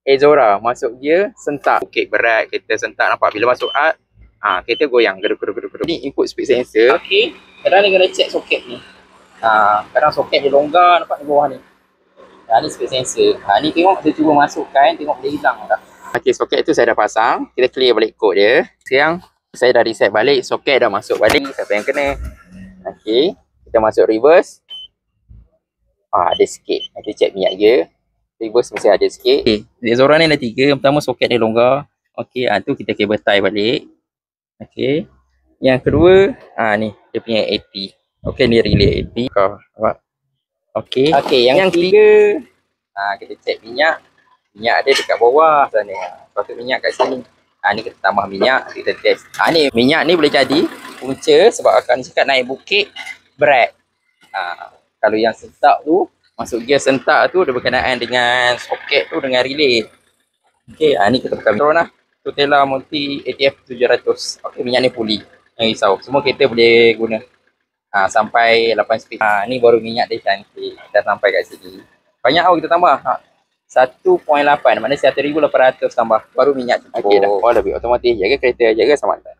Ezora masuk gear, sentak bukit berat, kita sentak nampak bila masuk art, kereta goyang geduk geduk geduk geduk. Ni input speed sensor. Okey, kadang ni kena check soket ni. Kadang soket dia longgar nampak di bawah ni. Ni speed sensor. Ni tengok saya cuba masukkan, tengok boleh hilang tak. Okey, soket tu saya dah pasang, kita clear balik kod dia. Sekarang saya dah reset balik, soket dah masuk balik, siapa yang kena. Okey, kita masuk reverse. Ada sikit. Kita check minyak gear. Reverse mesti ada sikit. Okay. Ezora ni ada 3. Yang pertama soket dia longgar. Okey, tu kita cable tie balik. Okey. Yang kedua, ni dia punya AP. Okey, ni relay AP. Nampak? Okey. Okey, yang ketiga, kita check minyak. Minyak dia dekat bawah sana. Patut minyak kat sini. Ni kita tambah minyak, kita test. Ni minyak ni boleh jadi punca sebab akan cakap naik bukit berat. Kalau yang sentak tu, masuk gear sentak tu, dia berkenaan dengan soket tu dengan relay. Okey, ni kita pakai Metron lah. Tutela Multi ATF 700. Okey, minyak ni pulih. Jangan risau. Semua kereta boleh guna. Sampai 8 speed. Ni baru minyak dia cantik. Dah sampai kat sini. Banyak tau kita tambah. 1.8. Maknanya 1,800 tambah. Baru minyak cukup. Okey dah. Lebih otomatis. Jaga kereta, jaga selamat.